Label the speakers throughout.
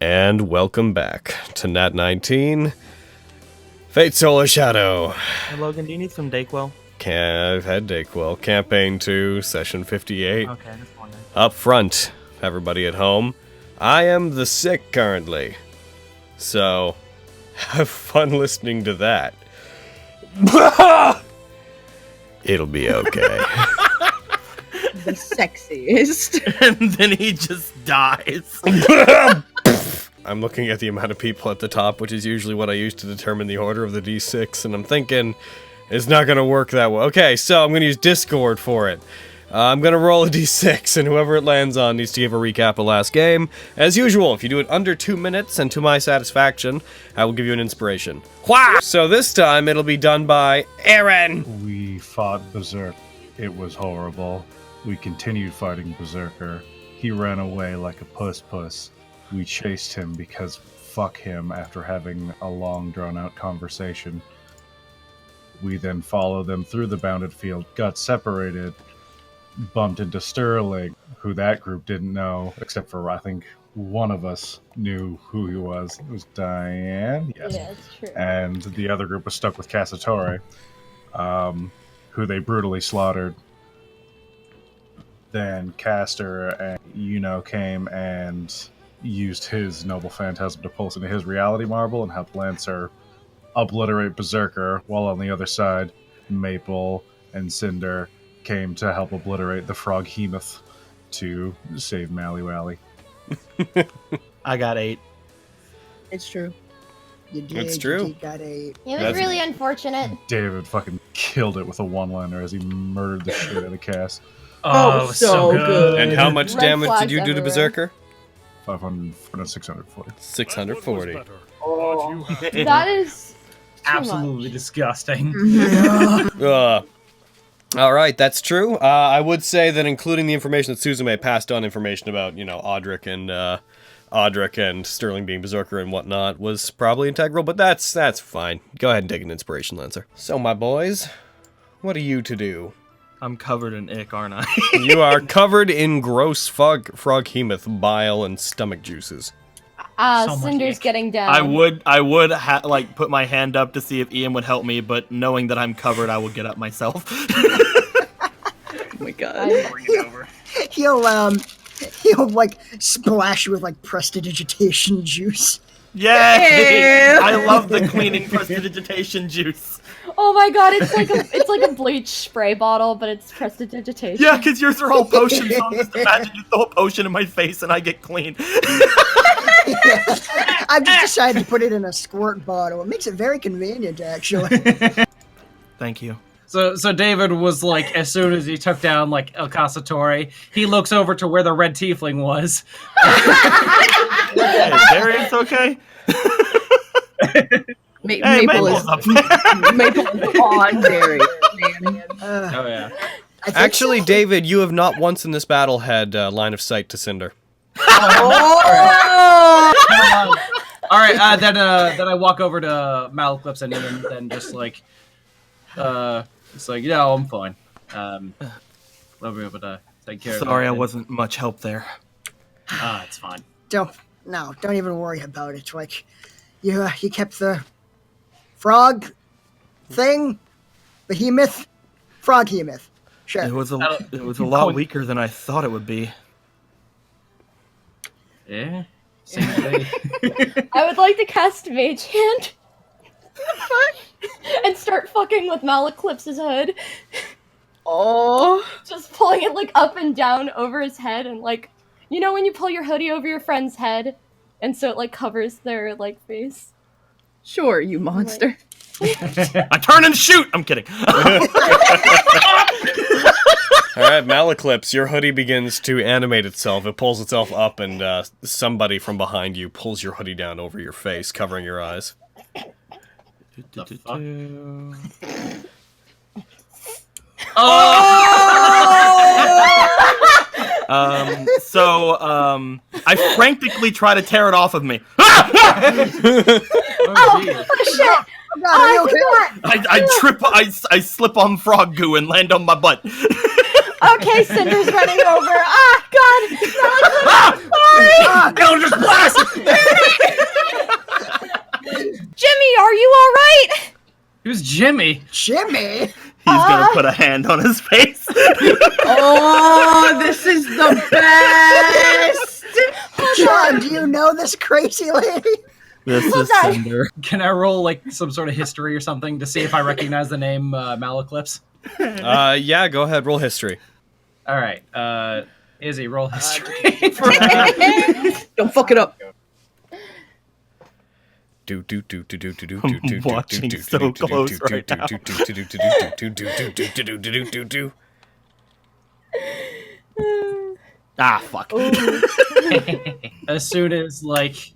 Speaker 1: And welcome back to Nat19, Fate Solar Shadow.
Speaker 2: Hey Logan, do you need some Dayquil?
Speaker 1: I've had Dayquil. Campaign 2, Session 58.
Speaker 2: Okay, just wondering.
Speaker 1: Up front, everybody at home. I am the sick currently. So, have fun listening to that. It'll be okay.
Speaker 3: The sexiest.
Speaker 2: And then he just dies.
Speaker 1: I'm looking at the amount of people at the top, which is usually what I use to determine the order of the D6, and I'm thinking, it's not going to work that well. Okay, so I'm going to use Discord for it. I'm going to roll a D6, and whoever it lands on needs to give a recap of last game. As usual, if you do it under 2 minutes, and to my satisfaction, I will give you an inspiration. Wah! So this time, it'll be done by Aaron!
Speaker 4: We fought Berserker. It was horrible. We continued fighting Berserker. He ran away like a puss. We chased him because fuck him after having a long drawn-out conversation. We then followed them through the bounded field, got separated, bumped into Sterling, who that group didn't know, except for, I think, one of us knew who he was. It was Diane? Yes.
Speaker 5: Yeah, it's true.
Speaker 4: And the other group was stuck with Cassatore, who they brutally slaughtered. Then Castor and Yuno came and used his Noble Phantasm to pulse into his reality marble and helped Lancer obliterate Berserker, while on the other side, Maple and Cinder came to help obliterate the Frog Hemoth to save Mallywally.
Speaker 2: I got 8.
Speaker 3: It's true. You did.
Speaker 1: It's true.
Speaker 3: You got 8.
Speaker 5: It was
Speaker 1: That's-
Speaker 5: really unfortunate.
Speaker 4: David fucking killed it with a one-liner as he murdered the shit out of Cass.
Speaker 3: Oh, so good.
Speaker 1: And how much
Speaker 5: Red
Speaker 1: damage did
Speaker 5: flags
Speaker 1: you do to
Speaker 5: everywhere.
Speaker 1: Berserker?
Speaker 4: 640.
Speaker 1: 640.
Speaker 3: Oh.
Speaker 5: That is too
Speaker 6: Absolutely disgusting.
Speaker 1: Alright, that's true. I would say that including the information that Suzume passed on information about, Audric and Sterling being Berserker and whatnot was probably integral, but that's fine. Go ahead and take an inspiration, Lancer. So, my boys, what are you to do?
Speaker 2: I'm covered in ick, aren't I?
Speaker 1: You are covered in gross frog hemoth, bile, and stomach juices.
Speaker 6: So much
Speaker 5: Cinder's
Speaker 6: ick.
Speaker 5: getting down.
Speaker 2: I would put my hand up to see if Ian would help me, but knowing that I'm covered, I will get up myself.
Speaker 3: Oh my god. He'll like splash you with like prestidigitation juice.
Speaker 2: Yay! I love the cleaning prestidigitation juice.
Speaker 5: Oh my god, it's like a bleach spray bottle, but it's prestidigitation.
Speaker 2: Yeah, because yours are all potions, so just imagine you throw a potion in my face and I get clean.
Speaker 3: I've just decided to put it in a squirt bottle. It makes it very convenient, actually.
Speaker 2: Thank you.
Speaker 6: So David was like, as soon as he took down like El Casatore, he looks over to where the red tiefling was.
Speaker 2: Hey, Darius, okay? Hey,
Speaker 3: Maple is
Speaker 2: Maple's up there.
Speaker 3: Maple is on Darius, man.
Speaker 6: Oh yeah.
Speaker 3: I think
Speaker 1: Actually,
Speaker 3: so.
Speaker 1: David, you have not once in this battle had line of sight to Cinder.
Speaker 3: Oh!
Speaker 6: All right. Then I walk over to Malclips and then just like, it's like, yeah, I'm fine. We'll be able to take care of it.
Speaker 2: Sorry, I wasn't much help there.
Speaker 6: It's fine.
Speaker 3: Don't even worry about it. Like, you kept the frog thing, behemoth, frog hemoth. Sure.
Speaker 2: It was a lot weaker than I thought it would be.
Speaker 6: Yeah. Same thing.
Speaker 5: I would like to cast Mage Hand. And start fucking with Malaclips's head.
Speaker 3: Oh.
Speaker 5: Just pulling it like up and down over his head and like, you know when you pull your hoodie over your friend's head and so it like covers their like face?
Speaker 3: Sure, you monster.
Speaker 2: I turn and shoot! I'm kidding.
Speaker 1: Alright, Malaclips, your hoodie begins to animate itself. It pulls itself up, and somebody from behind you pulls your hoodie down over your face, covering your eyes.
Speaker 6: The fuck?
Speaker 2: I frantically try to tear it off of me.
Speaker 6: Oh, geez.
Speaker 5: Shit!
Speaker 3: Oh, God, are you okay?
Speaker 2: I slip on frog goo and land on my butt.
Speaker 5: Okay, Cinder's running over. Ah, God!
Speaker 6: It'll just blast! name's Jimmy.
Speaker 3: Jimmy?
Speaker 2: He's gonna put a hand on his face.
Speaker 7: Oh, this is the best!
Speaker 3: Sean, do you know this crazy lady?
Speaker 2: This is
Speaker 5: on.
Speaker 2: Cinder.
Speaker 6: Can I roll like some sort of history or something to see if I recognize the name Malaclips?
Speaker 1: Yeah, go ahead, roll history.
Speaker 6: All right, Izzy, roll history.
Speaker 7: Don't fuck it up.
Speaker 1: I'm
Speaker 2: watching so close right now. Ah, fuck.
Speaker 6: As soon as like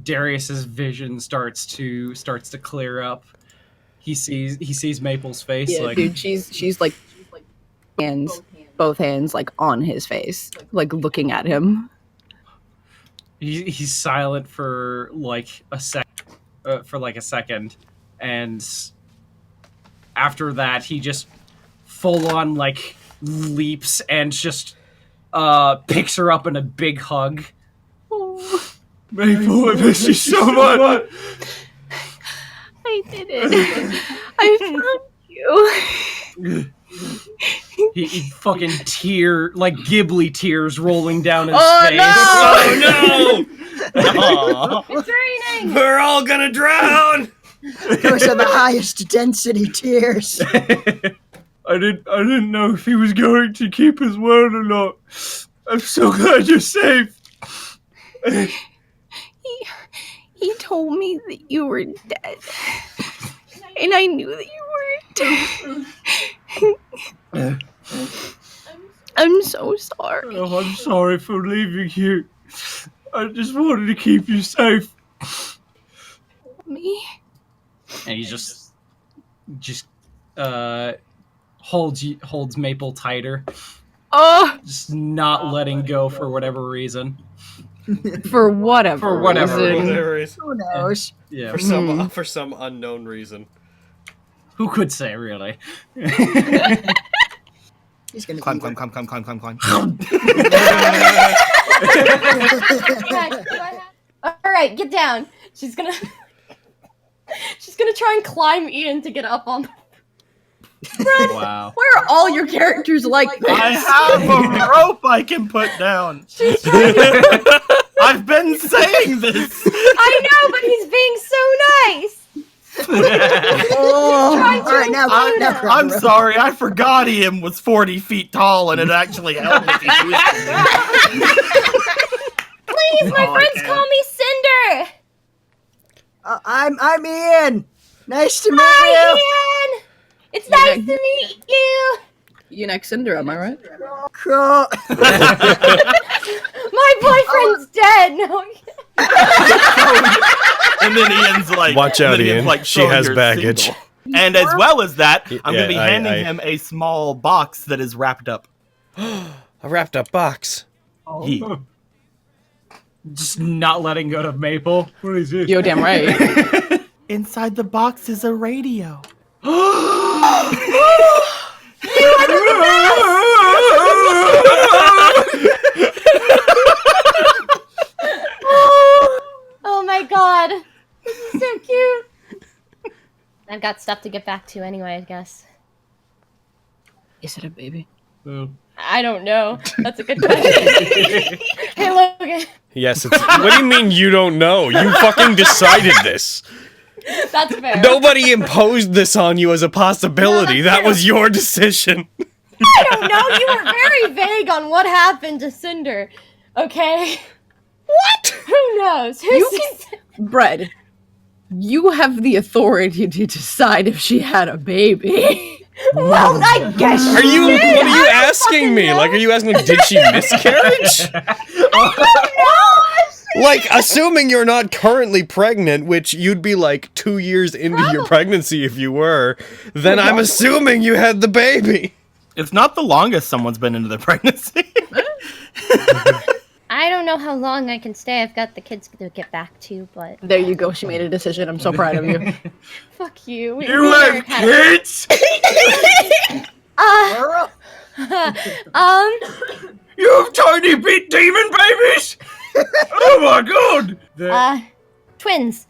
Speaker 6: Darius's vision starts to clear up, he sees Maple's face.
Speaker 7: Yeah,
Speaker 6: like,
Speaker 7: dude, she's like both hands like on his face, like looking at him.
Speaker 6: he's silent for like a second, and after that he just full on like leaps and just picks her up in a big hug.
Speaker 7: Oh,
Speaker 6: Maple, I miss you so much.
Speaker 7: I did it. I found you.
Speaker 6: He fucking like Ghibli tears rolling down his
Speaker 7: Oh,
Speaker 6: face.
Speaker 7: no!
Speaker 1: Oh no!
Speaker 5: It's raining!
Speaker 1: We're all gonna drown!
Speaker 3: Those are the highest density tears.
Speaker 6: I didn't know if he was going to keep his word or not. I'm so glad you're safe.
Speaker 7: He told me that you were dead, and I knew that you were dead. I'm so sorry.
Speaker 6: Oh, I'm sorry for leaving you. I just wanted to keep you safe.
Speaker 7: Me?
Speaker 6: And he just holds Maple tighter,
Speaker 7: Oh,
Speaker 6: just not letting go for whatever reason.
Speaker 7: for whatever.
Speaker 6: For whatever
Speaker 7: reason.
Speaker 3: Who knows?
Speaker 6: Yeah,
Speaker 1: For some unknown reason.
Speaker 6: who could say really?
Speaker 3: He's gonna
Speaker 2: Climb.
Speaker 3: be
Speaker 5: Go ahead. Alright, get down. She's gonna try and climb Ian to get up on.
Speaker 6: Wow.
Speaker 7: Where are all your characters like this?
Speaker 2: I have a rope I can put down.
Speaker 5: She's trying to.
Speaker 2: I've been saying this.
Speaker 5: I know, but he's being so nice.
Speaker 3: Oh,
Speaker 5: Trying to
Speaker 3: all right, now,
Speaker 5: include
Speaker 3: now
Speaker 5: him.
Speaker 3: grab
Speaker 2: I'm
Speaker 3: the rope.
Speaker 2: sorry, I forgot Ian was 40 feet tall and it actually helped if he twisted me.
Speaker 5: Please, my
Speaker 2: Oh,
Speaker 5: friends
Speaker 2: okay.
Speaker 5: call me Cinder.
Speaker 3: I'm Ian. Nice to meet
Speaker 5: Hi,
Speaker 3: you.
Speaker 5: Ian. It's nice to meet you.
Speaker 7: You next Cinder, am I right?
Speaker 3: Cool.
Speaker 5: My boyfriend's dead. No.
Speaker 2: And then Ian's like,
Speaker 1: Watch out,
Speaker 2: and then Ian's
Speaker 1: Ian.
Speaker 2: like,
Speaker 1: She
Speaker 2: "So
Speaker 1: has
Speaker 2: you're
Speaker 1: baggage."
Speaker 2: single. And as well as that, I'm
Speaker 1: Yeah,
Speaker 2: going to be handing him a small box that is wrapped up.
Speaker 1: A wrapped up box.
Speaker 2: He-
Speaker 6: Just not letting go of Maple. What is this?
Speaker 7: Yo, damn right.
Speaker 2: Inside the box is a radio.
Speaker 5: Oh my god. This is so cute. I've got stuff to get back to anyway, I guess.
Speaker 7: Is it a baby?
Speaker 5: I don't know. That's a good question. Hey, Logan.
Speaker 1: Yes, it's. What do you mean you don't know? You fucking decided this.
Speaker 5: That's fair.
Speaker 1: Nobody imposed this on you as a possibility.
Speaker 5: No, that's
Speaker 1: That
Speaker 5: true.
Speaker 1: was your decision.
Speaker 5: I don't know. You were very vague on what happened to Cinder. Okay? What? Who knows?
Speaker 7: You Bread, you have the authority to decide if she had a baby.
Speaker 5: Well, I guess
Speaker 1: Are you?
Speaker 5: did.
Speaker 1: What are you
Speaker 5: I don't
Speaker 1: asking
Speaker 5: fucking
Speaker 1: me?
Speaker 5: know.
Speaker 1: Like, are you asking? Did she miscarriage? Like, assuming you're not currently pregnant, which you'd be like 2 years into your pregnancy if you were, then I'm assuming you had the baby.
Speaker 2: It's not the longest someone's been into their pregnancy.
Speaker 5: I don't know how long I can stay. I've got the kids to get back to, but
Speaker 7: There you go. She made a decision. I'm so proud of you.
Speaker 5: fuck you. We
Speaker 6: You
Speaker 5: never
Speaker 6: have
Speaker 5: had-
Speaker 6: kids? You have tiny big demon babies? Oh my god!
Speaker 5: twins,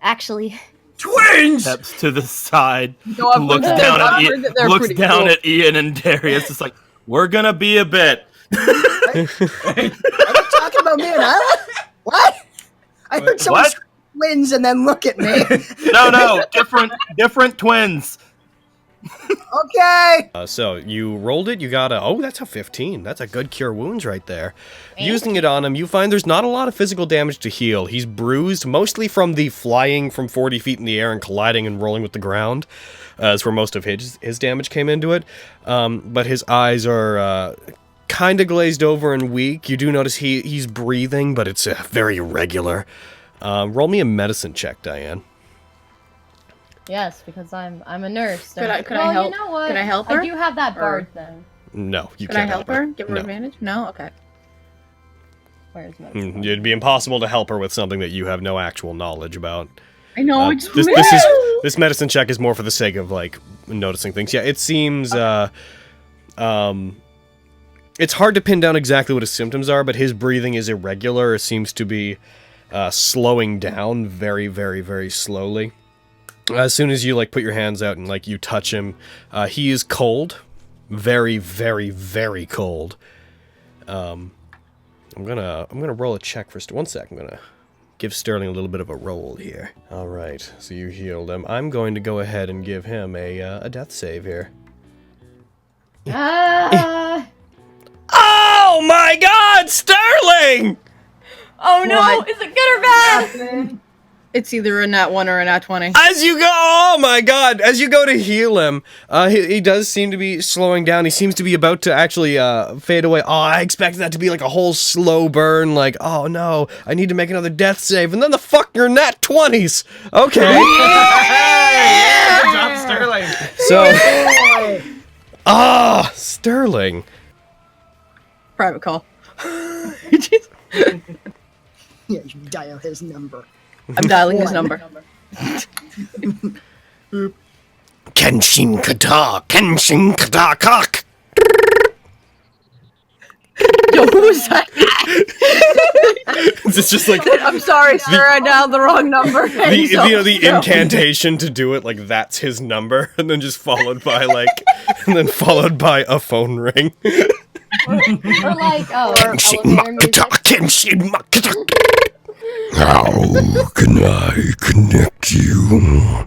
Speaker 5: actually.
Speaker 6: Twins!
Speaker 2: Steps to the side,
Speaker 7: No, I've
Speaker 2: looks
Speaker 7: heard
Speaker 2: down at
Speaker 7: that they're
Speaker 2: looks
Speaker 7: pretty
Speaker 2: down
Speaker 7: cool.
Speaker 2: at Ian and Darius. It's like, we're gonna be a bit.
Speaker 3: Are you talking about me and Isla? What? I heard someone
Speaker 2: What?
Speaker 3: scream twins and then look at me.
Speaker 2: No, different twins.
Speaker 3: Okay.
Speaker 1: So you rolled it, you got oh, that's a 15. That's a good cure wounds right there. Using it on him, you find there's not a lot of physical damage to heal. He's bruised, mostly from the flying from 40 feet in the air and colliding and rolling with the ground. Is where most of his damage came into it. But his eyes are kind of glazed over and weak. You do notice he's breathing, but it's very irregular. Roll me a medicine check, Diane.
Speaker 5: Yes, because I'm a nurse.
Speaker 7: Could I
Speaker 5: well,
Speaker 7: help?
Speaker 5: You know what?
Speaker 7: Could I help her?
Speaker 5: I do have that
Speaker 7: Or-
Speaker 5: bard thing.
Speaker 1: No, you
Speaker 7: Can I
Speaker 1: can't
Speaker 7: help her? Give her
Speaker 1: No.
Speaker 7: advantage? No? Okay.
Speaker 5: Where's medicine?
Speaker 1: It'd be impossible to help her with something that you have no actual knowledge about.
Speaker 7: I know, I just
Speaker 1: This medicine check is more for the sake of like noticing things. Yeah, it seems it's hard to pin down exactly what his symptoms are, but his breathing is irregular. It seems to be slowing down very, very, very slowly. As soon as you like put your hands out and like you touch him, he is cold, very, very, very cold. I'm gonna roll a check for 1 sec. I'm gonna give Sterling a little bit of a roll here. All right, so you healed him. I'm going to go ahead and give him a death save here. Oh my God, Sterling!
Speaker 5: Oh no!
Speaker 7: What?
Speaker 5: Is it good or bad?
Speaker 7: It's either a nat 1 or a nat 20.
Speaker 1: As you go, oh my God! As you go to heal him, he does seem to be slowing down. He seems to be about to actually fade away. Oh, I expected that to be like a whole slow burn. Like, oh no, I need to make another death save, and then the fuck your nat 20s. Okay.
Speaker 6: Good job, Sterling.
Speaker 1: So, Sterling.
Speaker 7: Private call.
Speaker 3: Yeah, you dial his number.
Speaker 7: I'm dialing his number.
Speaker 1: Kenshin Kata cock.
Speaker 7: Yo, who was that?
Speaker 1: It's just like
Speaker 7: I'm sorry, sir. I dialed the wrong number.
Speaker 1: the incantation to do it, like that's his number, and then just followed by followed by a phone ring.
Speaker 5: Or like,
Speaker 1: Kenshin
Speaker 5: elevator music.
Speaker 1: Makata, Kenshin Makata.
Speaker 8: How can I connect you?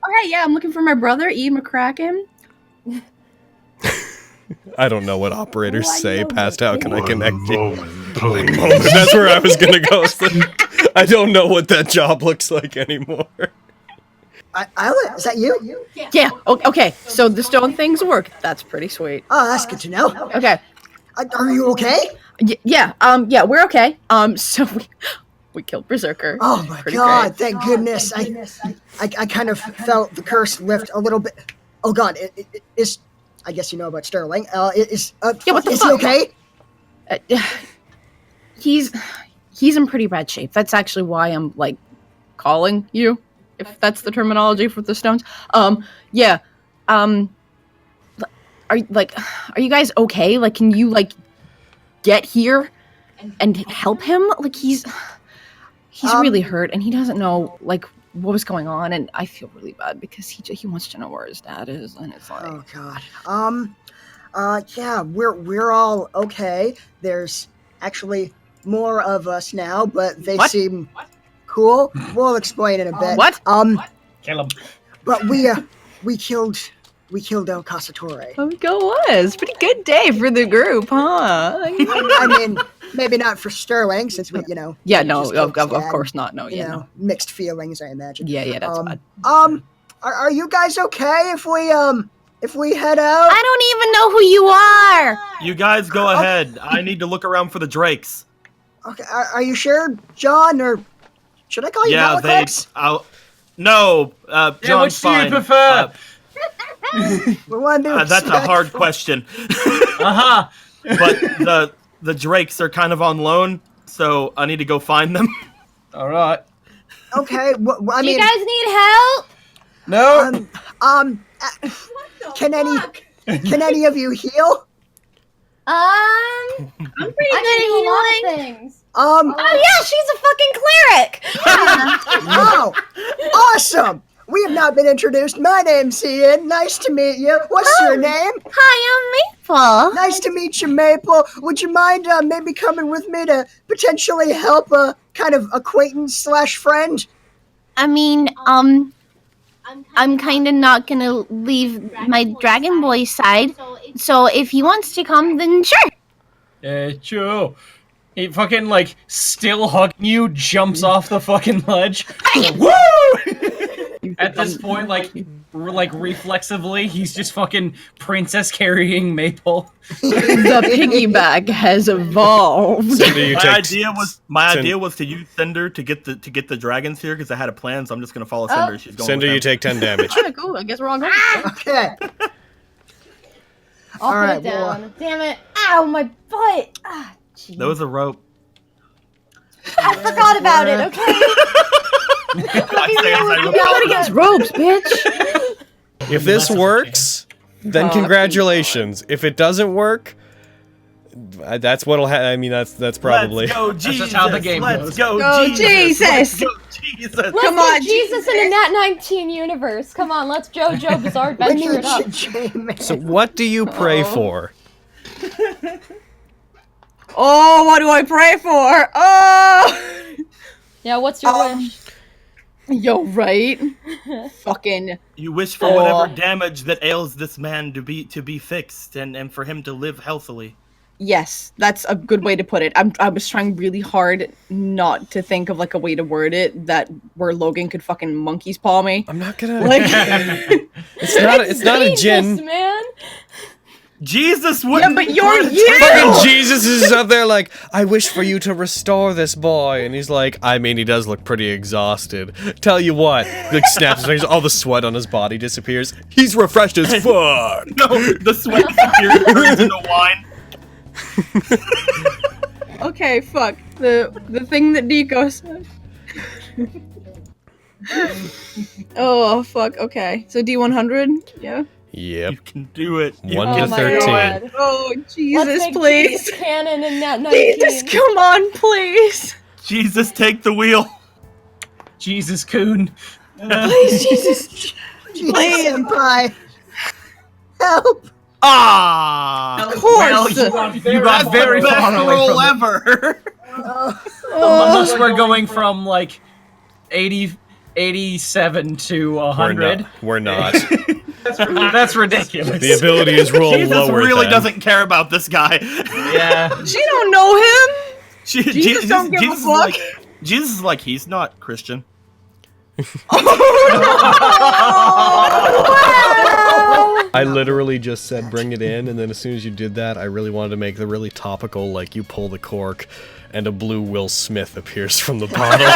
Speaker 7: Okay, yeah, I'm looking for my brother, E. McCracken.
Speaker 1: I don't know what operators say past how can I connect you.
Speaker 4: Moment, please.
Speaker 1: That's where I was gonna go. So I don't know what that job looks like anymore.
Speaker 3: Isla, is that you?
Speaker 7: Yeah, okay, so the stone things work. That's pretty sweet.
Speaker 3: Oh, that's good to know.
Speaker 7: Okay.
Speaker 3: Are you okay?
Speaker 7: Yeah, we're okay. So we killed Berserker.
Speaker 3: Oh my
Speaker 7: Pretty
Speaker 3: God!
Speaker 7: great.
Speaker 3: Thank goodness. I kind of felt the curse lift a little bit. Oh God! It is. I guess you know about Sterling.
Speaker 7: Yeah, what the
Speaker 3: is
Speaker 7: fuck?
Speaker 3: he okay?
Speaker 7: He's in pretty bad shape. That's actually why I'm like calling you, if that's the terminology for the stones. Yeah. Are you guys okay? Like, can you like get here and help him? Like, he's really hurt and he doesn't know like what was going on, and I feel really bad because he wants to know where his dad is, and it's like,
Speaker 3: Oh God. Yeah, we're all okay. There's actually more of us now, but they
Speaker 7: What?
Speaker 3: seem cool. We'll explain in a bit.
Speaker 7: What?
Speaker 6: Kill him.
Speaker 3: But we killed El Cassatore.
Speaker 7: Oh, go was pretty good day for the group, huh?
Speaker 3: I mean, maybe not for Sterling, since we,
Speaker 7: Yeah,
Speaker 3: we
Speaker 7: no,
Speaker 3: just
Speaker 7: of
Speaker 3: killed his dad.
Speaker 7: course not. No,
Speaker 3: You
Speaker 7: yeah,
Speaker 3: know,
Speaker 7: no.
Speaker 3: mixed feelings, I imagine.
Speaker 7: Yeah, that's bad.
Speaker 3: Are you guys okay if we head out?
Speaker 7: I don't even know who you are.
Speaker 2: You guys go ahead. I need to look around for the drakes.
Speaker 3: Okay, are you sure, John, or should I call you
Speaker 2: Yeah,
Speaker 3: Malachix?
Speaker 2: No,
Speaker 6: Yeah,
Speaker 2: John's
Speaker 6: which do you
Speaker 2: fine.
Speaker 6: prefer?
Speaker 3: We want to be
Speaker 2: That's a hard
Speaker 3: respectful.
Speaker 2: question.
Speaker 6: Uh-huh.
Speaker 2: But the drakes are kind of on loan, so I need to go find them.
Speaker 6: All right.
Speaker 3: Okay, I
Speaker 5: Do you
Speaker 3: mean,
Speaker 5: guys need help?
Speaker 6: No.
Speaker 3: can any of you heal?
Speaker 5: I'm pretty good at healing things.
Speaker 3: Oh
Speaker 5: Oh yeah, she's a fucking cleric.
Speaker 3: awesome! not been introduced. My name's Ian. Nice to meet you. What's your name?
Speaker 7: Hi, I'm Maple.
Speaker 3: Nice to meet you, Maple. Would you mind maybe coming with me to potentially help a kind of acquaintance slash friend?
Speaker 7: I mean, I'm kind of not gonna leave my Dragon Boy side. So if he wants to come, then sure.
Speaker 6: Joe. He fucking, like, still hugging you, jumps off the fucking ledge. Woo! At this point, like reflexively, he's just fucking princess carrying Maple.
Speaker 9: The piggyback has evolved.
Speaker 1: Cinder,
Speaker 2: My idea was to use Cinder to get the dragons here because I had a plan, so I'm just gonna follow Cinder. She's going.
Speaker 1: Cinder, you take 10 damage.
Speaker 9: Alright, cool. I guess we're all going.
Speaker 3: Okay.
Speaker 5: I'll put
Speaker 3: right,
Speaker 5: it down. Damn it. Ow, my butt. Ah, jeez.
Speaker 2: That was a rope.
Speaker 5: I forgot about it, okay?
Speaker 9: I'm not against ropes, bitch.
Speaker 1: If this works, then congratulations. If it doesn't work, that's what'll happen. I mean, that's probably.
Speaker 2: Let's go,
Speaker 6: That's
Speaker 2: Jesus.
Speaker 6: just how the game
Speaker 2: Let's
Speaker 6: goes.
Speaker 2: go,
Speaker 9: Go,
Speaker 2: Jesus. Let's
Speaker 9: Jesus.
Speaker 2: go, Jesus.
Speaker 5: Let's
Speaker 9: Come
Speaker 5: get
Speaker 9: on,
Speaker 5: Jesus in a Nat19 universe. Come on, let's JoJo Bizarre
Speaker 3: We
Speaker 5: Adventure
Speaker 3: need
Speaker 5: it up.
Speaker 3: you, J-Man.
Speaker 1: So what do you pray for?
Speaker 9: Oh, what do I pray for? Oh!
Speaker 5: Yeah, what's your wish?
Speaker 9: Yo, right? Fucking.
Speaker 2: You wish for whatever damage that ails this man to be fixed and for him to live healthily.
Speaker 9: Yes, that's a good way to put it. I was trying really hard not to think of like a way to word it that where Logan could fucking monkey's paw me.
Speaker 1: I'm not gonna.
Speaker 9: Like,
Speaker 1: It's not a
Speaker 5: Jesus,
Speaker 1: djinn.
Speaker 5: man.
Speaker 2: Jesus wouldn't.
Speaker 9: yeah, but you're you.
Speaker 1: Fucking Jesus is up there like, I wish for you to restore this boy, and he's like, I mean, he does look pretty exhausted. Tell you what, like snaps his fingers, all the sweat on his body disappears. He's refreshed as fuck.
Speaker 2: No, the sweat turns into wine.
Speaker 9: Okay, fuck the thing that Nico said. Oh fuck. Okay, so D100. Yeah.
Speaker 1: Yep.
Speaker 2: You can do it. You
Speaker 1: 1
Speaker 5: Oh
Speaker 1: to
Speaker 5: my
Speaker 1: 13.
Speaker 5: God.
Speaker 9: Oh
Speaker 5: Let's
Speaker 9: Jesus,
Speaker 5: make
Speaker 9: please.
Speaker 5: Jesus canon in Nat19.
Speaker 9: Jesus, come on, please.
Speaker 2: Jesus, take the wheel.
Speaker 6: Jesus, coon.
Speaker 9: Please, Jesus.
Speaker 3: Please, Senpai. Help.
Speaker 2: Ah!
Speaker 9: Of course.
Speaker 6: Well, you got very
Speaker 2: Best
Speaker 6: far away
Speaker 2: roll
Speaker 6: from it.
Speaker 2: ever.
Speaker 6: Unless we're going from like 87 to 100.
Speaker 1: We're not.
Speaker 6: That's ridiculous.
Speaker 1: The ability is roll
Speaker 2: Jesus
Speaker 1: lower.
Speaker 2: really
Speaker 1: then.
Speaker 2: doesn't care about this guy.
Speaker 6: Yeah.
Speaker 9: She don't know him.
Speaker 2: Jesus
Speaker 9: don't give a
Speaker 2: Jesus is
Speaker 9: fuck.
Speaker 2: like, Jesus is like, he's not Christian.
Speaker 1: I literally just said bring it in, and then as soon as you did that, I really wanted to make the really topical, like you pull the cork, and a blue Will Smith appears from the bottle. And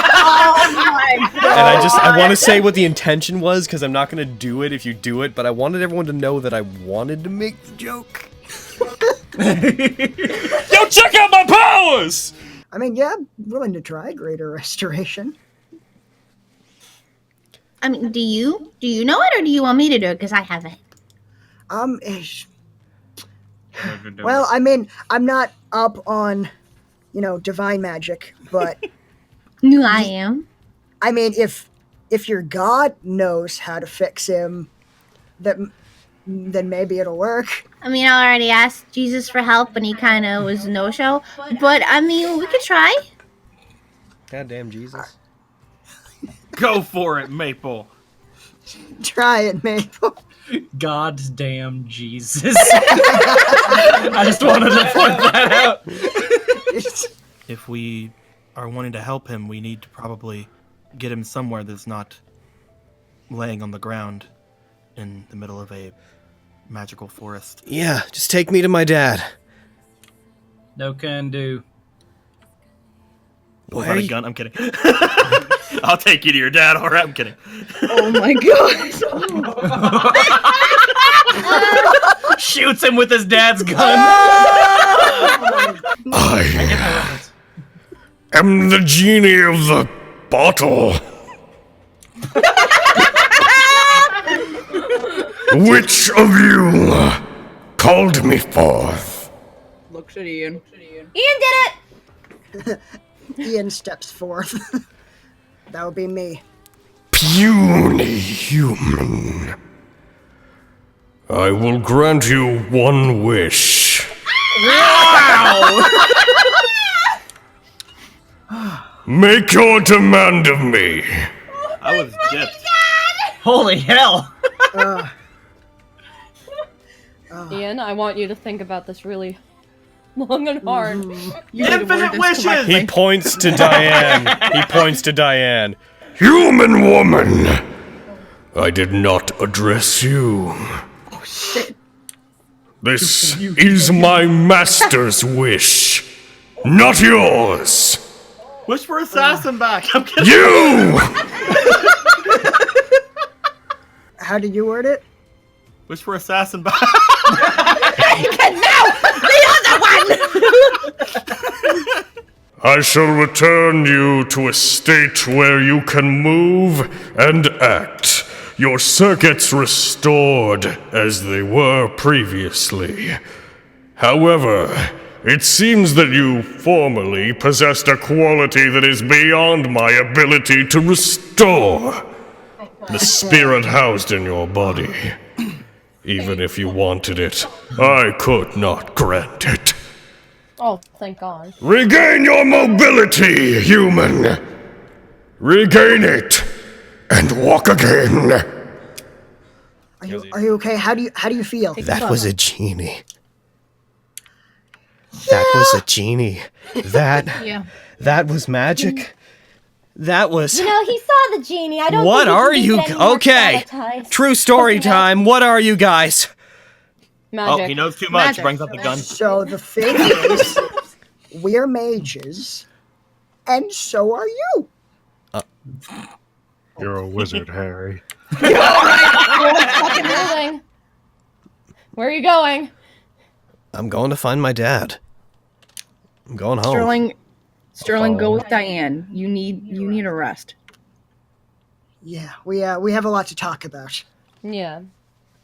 Speaker 1: I want to say what the intention was, because I'm not going to do it if you do it, but I wanted everyone to know that I wanted to make the joke. Yo, check out my powers!
Speaker 3: I mean, yeah, I'm willing to try greater restoration.
Speaker 7: I mean, do you know it, or do you want me to do it? Because I haven't.
Speaker 3: Well, I mean, I'm not up on, divine magic, but
Speaker 7: No, I am.
Speaker 3: I mean, if your god knows how to fix him, then maybe it'll work.
Speaker 7: I mean, I already asked Jesus for help, and he kind of was a no-show. But I mean, we could try.
Speaker 1: Goddamn Jesus.
Speaker 2: Go for it, Maple.
Speaker 3: Try it, Maple.
Speaker 6: God damn Jesus. I just wanted to point that out.
Speaker 2: If we are wanting to help him, we need to probably get him somewhere that's not laying on the ground in the middle of a magical forest.
Speaker 1: Yeah, just take me to my dad.
Speaker 6: No can do.
Speaker 2: Pull out a gun. I'm kidding. I'll take you to your dad. All right, I'm kidding.
Speaker 9: Oh my god.
Speaker 6: Shoots him with his dad's gun.
Speaker 8: I am the genie of the bottle. Which of you called me forth?
Speaker 9: Looks at Ian.
Speaker 5: Ian did it!
Speaker 3: Ian steps forth. That would be me.
Speaker 8: puny human. I will grant you one wish. Make your demand of me.
Speaker 10: I was dipped.
Speaker 6: Holy hell!
Speaker 5: Ian, I want you to think about this really long and hard.
Speaker 9: You need to word
Speaker 10: Infinite
Speaker 9: this
Speaker 10: wishes!
Speaker 9: correctly.
Speaker 1: He points to Diane. He points to Diane.
Speaker 8: Human woman, I did not address you.
Speaker 9: Oh shit.
Speaker 8: This is my master's wish, not yours.
Speaker 10: Wish for assassin back. I'm kidding.
Speaker 8: You!
Speaker 3: How did you word it?
Speaker 10: Wish for assassin back.
Speaker 8: I shall return you to a state where you can move and act. Your circuits restored as they were previously. However, it seems that you formerly possessed a quality that is beyond my ability to restore. The spirit housed in your body. Even if you wanted it, I could not grant it.
Speaker 5: Oh, thank God.
Speaker 8: Regain your mobility, human! Regain it, and walk again.
Speaker 3: Are you okay? How do you feel?
Speaker 1: That was a genie. That was a genie. That was magic. That was...
Speaker 11: You know, he saw the genie. I don't
Speaker 1: What
Speaker 11: think he
Speaker 1: are
Speaker 11: can
Speaker 1: you...
Speaker 11: get any more
Speaker 1: Okay.
Speaker 11: traumatized.
Speaker 1: True story time. What are you guys?
Speaker 5: Magic.
Speaker 10: Oh, he knows too much.
Speaker 9: Magic.
Speaker 10: Brings up the gun.
Speaker 3: So the thing is, we're mages, and so are you.
Speaker 4: You're a wizard, Harry.
Speaker 5: Fucking moving. Where are you going?
Speaker 1: I'm going to find my dad. I'm going home.
Speaker 9: Sterling, go with Diane. You need a rest.
Speaker 3: Yeah, we have a lot to talk about.
Speaker 5: Yeah.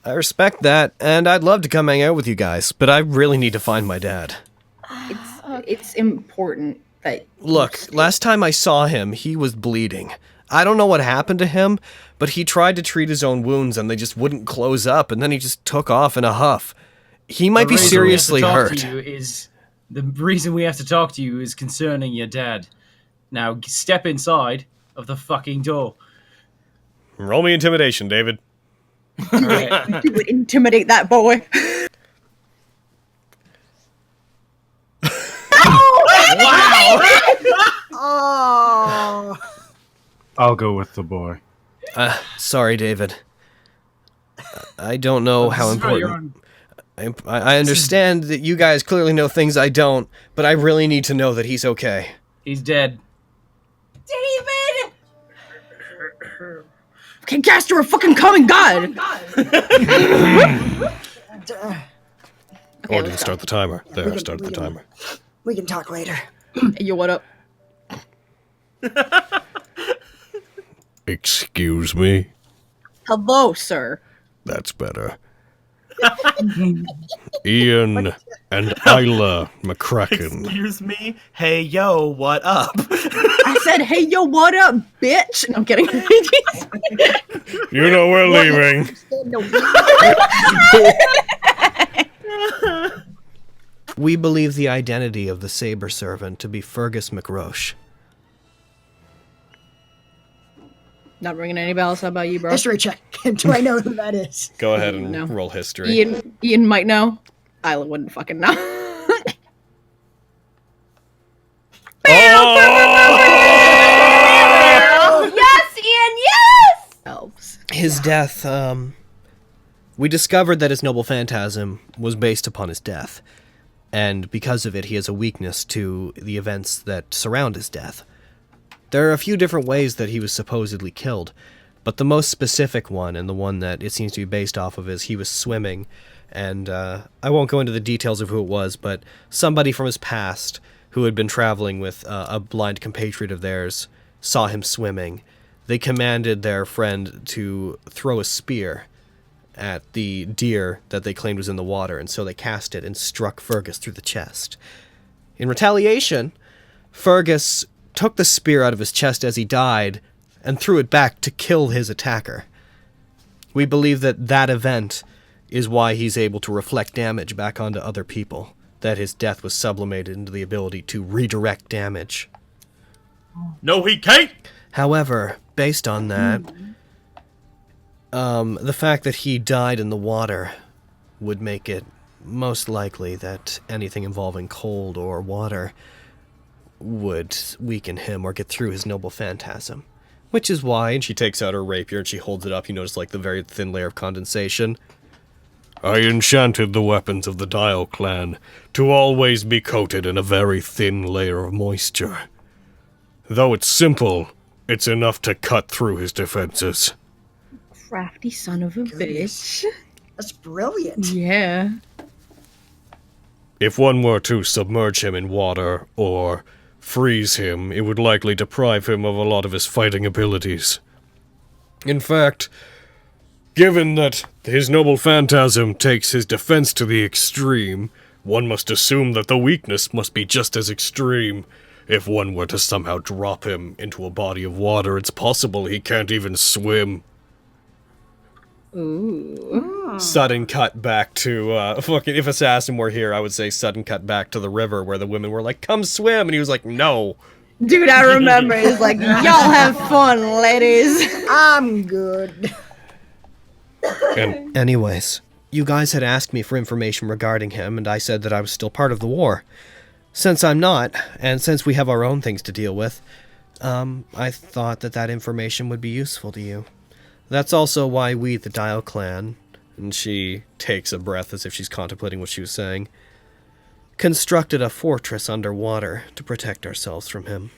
Speaker 1: I respect that, and I'd love to come hang out with you guys, but I really need to find my dad.
Speaker 9: It's important that
Speaker 1: Look, last time I saw him, he was bleeding. I don't know what happened to him, but he tried to treat his own wounds and they just wouldn't close up, and then he just took off in a huff. He might be seriously hurt.
Speaker 6: The reason we have to talk to you is concerning your dad. Now, step inside of the fucking door.
Speaker 1: Roll me intimidation, David.
Speaker 9: you would intimidate that boy.
Speaker 3: Oh.
Speaker 4: I'll go with the boy.
Speaker 1: Sorry, David. I don't know how important... I understand that you guys clearly know things I don't, but I really need to know that he's okay.
Speaker 6: He's dead.
Speaker 11: David!
Speaker 9: Okay, Gaster, we're fucking coming, God!
Speaker 1: Or did it start the timer? There, I started the timer.
Speaker 3: We can talk later.
Speaker 9: Hey, yo, what up?
Speaker 8: Excuse me?
Speaker 9: Hello, sir.
Speaker 8: That's better. Ian and Isla McCracken.
Speaker 10: Excuse me? Hey, yo, what up?
Speaker 9: I said, hey, yo, what up, bitch? No, I'm kidding.
Speaker 8: You know we're leaving.
Speaker 1: We believe the identity of the Saber servant to be Fergus McRoche.
Speaker 9: Not ringing any bells. How about you, bro?
Speaker 3: History check. Do I know who that is?
Speaker 1: Go ahead and
Speaker 9: No.
Speaker 1: roll history.
Speaker 9: Ian might know. Isla wouldn't fucking know.
Speaker 11: Yes, Ian, yes!
Speaker 1: Elves. His death, we discovered that his noble phantasm was based upon his death. And because of it, he has a weakness to the events that surround his death. There are a few different ways that he was supposedly killed, but the most specific one, and the one that it seems to be based off of, is he was swimming, and I won't go into the details of who it was, but somebody from his past who had been traveling with a blind compatriot of theirs saw him swimming. They commanded their friend to throw a spear at the deer that they claimed was in the water, and so they cast it and struck Fergus through the chest. In retaliation, Fergus took the spear out of his chest as he died and threw it back to kill his attacker. We believe that that event is why he's able to reflect damage back onto other people, that his death was sublimated into the ability to redirect damage.
Speaker 10: No, he can't!
Speaker 1: However, based on that, the fact that he died in the water would make it most likely that anything involving cold or water would weaken him or get through his noble phantasm. Which is why, and she takes out her rapier and she holds it up, you notice like the very thin layer of condensation.
Speaker 8: I enchanted the weapons of the Dial clan to always be coated in a very thin layer of moisture. Though it's simple, it's enough to cut through his defenses.
Speaker 9: Crafty son of a bitch.
Speaker 3: That's brilliant.
Speaker 9: Yeah.
Speaker 8: If one were to submerge him in water or freeze him, it would likely deprive him of a lot of his fighting abilities. In fact, given that his noble phantasm takes his defense to the extreme, one must assume that the weakness must be just as extreme. If one were to somehow drop him into a body of water, it's possible he can't even swim.
Speaker 9: Ooh.
Speaker 1: Sudden cut back to, fucking, if Assassin were here, I would say sudden cut back to the river where the women were like, come swim, and he was like, no.
Speaker 9: Dude, I remember, it's like, y'all have fun, ladies.
Speaker 3: I'm good.
Speaker 1: Anyways, you guys had asked me for information regarding him, and I said that I was still part of the war. Since I'm not, and since we have our own things to deal with, I thought that that information would be useful to you. That's also why we, the Dial clan, and she takes a breath as if she's contemplating what she was saying, constructed a fortress underwater to protect ourselves from him.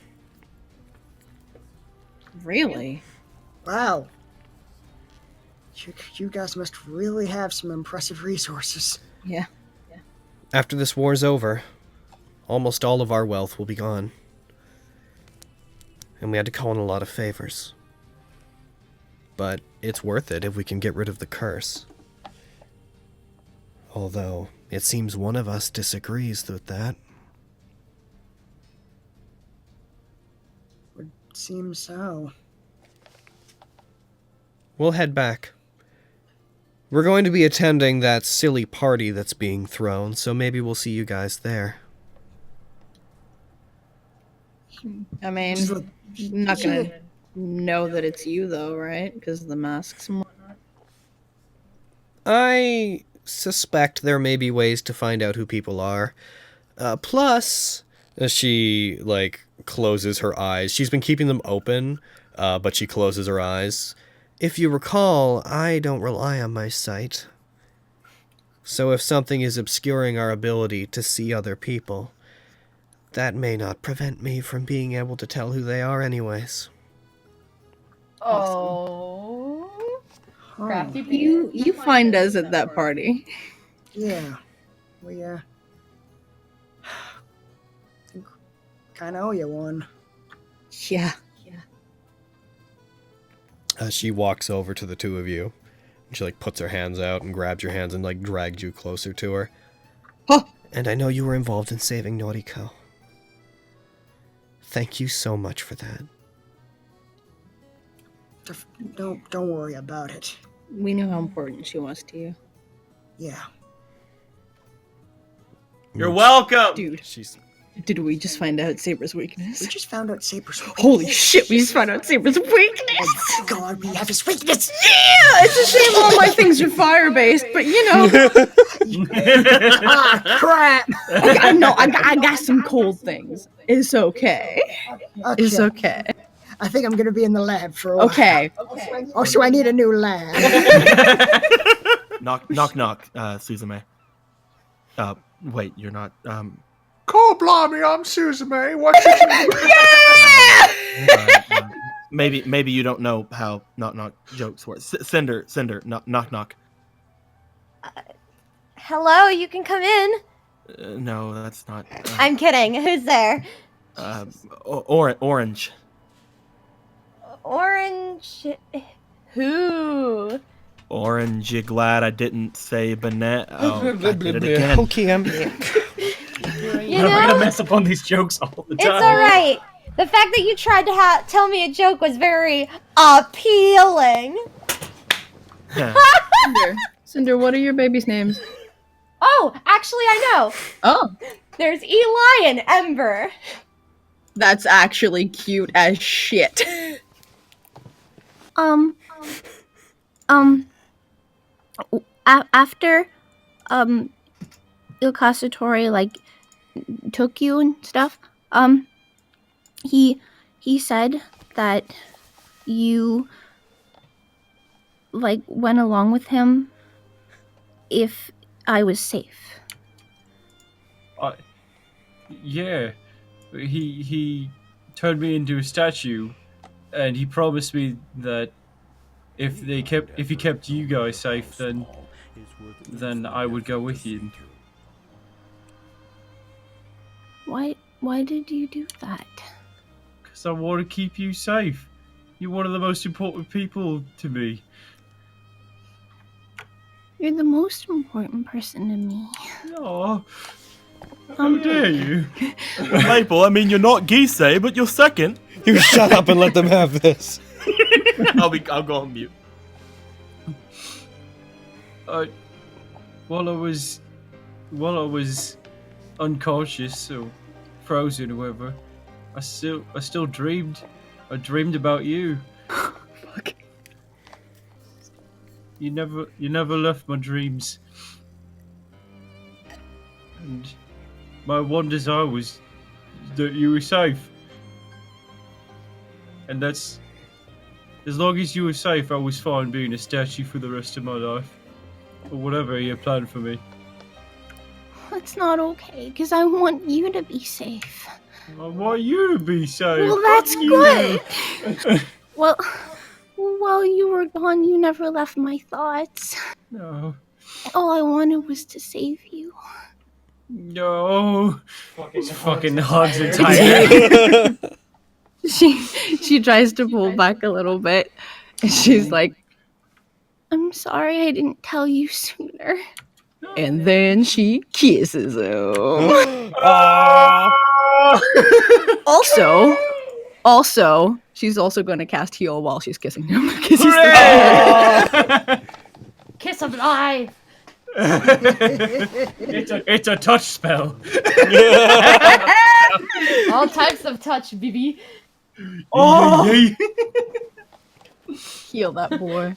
Speaker 9: Really?
Speaker 3: Wow. You guys must really have some impressive resources.
Speaker 9: Yeah.
Speaker 1: After this war's over, almost all of our wealth will be gone. And we had to call in a lot of favors. But it's worth it if we can get rid of the curse. Although, it seems one of us disagrees with that.
Speaker 3: Would seem so.
Speaker 1: We'll head back. We're going to be attending that silly party that's being thrown, so maybe we'll see you guys there.
Speaker 9: I mean, I'm not gonna know that it's you, though, right? Because of the masks and whatnot.
Speaker 1: I suspect there may be ways to find out who people are. Plus, as she, closes her eyes. She's been keeping them open, but she closes her eyes. If you recall, I don't rely on my sight. So if something is obscuring our ability to see other people, that may not prevent me from being able to tell who they are anyways.
Speaker 5: Oh. Crafty
Speaker 9: You find us at that party.
Speaker 3: Yeah. We, kinda owe you one.
Speaker 9: Yeah.
Speaker 1: She walks over to the two of you. And she, puts her hands out and grabs your hands and, drags you closer to her.
Speaker 9: Huh.
Speaker 1: And I know you were involved in saving Noriko. Thank you so much for that.
Speaker 3: Don't worry about it.
Speaker 9: We know how important she was to you.
Speaker 3: Yeah.
Speaker 10: You're welcome!
Speaker 9: Dude,
Speaker 1: She's...
Speaker 9: did we just find out Saber's weakness?
Speaker 3: We just found out Saber's weakness.
Speaker 9: Holy shit, we just found out Saber's weakness!
Speaker 3: Oh my god, we have his weakness!
Speaker 9: Yeah! It's a shame all my things are fire-based, but
Speaker 3: Ah, crap!
Speaker 9: I got some cold things. It's okay. It's okay.
Speaker 3: I think I'm gonna be in the lab for a while.
Speaker 9: Okay.
Speaker 3: Oh, so I need a new lab.
Speaker 10: Knock, Suzume. Wait, you're not,
Speaker 4: God blimey, I'm Suzume. What you
Speaker 10: maybe you don't know how knock jokes work. Cinder, knock.
Speaker 11: Hello, you can come in.
Speaker 10: No, that's not.
Speaker 11: I'm kidding. Who's there?
Speaker 10: Orange.
Speaker 11: Orange. Who?
Speaker 10: Orange, you glad I didn't say Bennett? Oh, I did it again.
Speaker 1: Okay,
Speaker 11: You
Speaker 6: We're
Speaker 11: know,
Speaker 6: gonna mess up on these jokes all the
Speaker 11: it's
Speaker 6: time.
Speaker 11: all right. The fact that you tried to tell me a joke was very appealing.
Speaker 9: Cinder, what are your babies' names?
Speaker 11: Oh, actually, I know.
Speaker 9: Oh.
Speaker 11: There's Eli and Ember.
Speaker 9: That's actually cute as shit.
Speaker 7: After, Il Cassatore, like, took you and stuff, he said that you, like, went along with him if I was safe.
Speaker 6: Yeah. He turned me into a statue, and he promised me that if he kept you guys safe, then I would go with you.
Speaker 7: Why did you do that?
Speaker 6: Because I want to keep you safe. You're one of the most important people to me.
Speaker 7: You're the most important person to me.
Speaker 6: Oh, how dare you?
Speaker 10: Maple, I mean, you're not Gisei, but you're second.
Speaker 1: You shut up and let them have this.
Speaker 10: I'll go on mute.
Speaker 6: While I was unconscious or frozen or whatever, I still dreamed. I dreamed about you.
Speaker 9: Fuck.
Speaker 6: You never left my dreams. And my one desire was that you were safe. And that's... As long as you were safe, I was fine being a statue for the rest of my life. Or whatever you planned for me.
Speaker 7: That's not okay, because I want you to be safe.
Speaker 6: I want you to be safe.
Speaker 7: Well, that's good. Well, while you were gone, you never left my thoughts.
Speaker 6: No.
Speaker 7: All I wanted was to save you.
Speaker 6: No. Fucking hugs and tighter.
Speaker 9: She tries to pull back a little bit, and she's like,
Speaker 7: I'm sorry I didn't tell you sooner.
Speaker 9: and then she kisses him. Also, she's also going to cast heal while she's kissing him. Because he's
Speaker 11: Kiss of an eye.
Speaker 6: It's a touch spell.
Speaker 11: All types of touch, BB.
Speaker 9: heal that boy.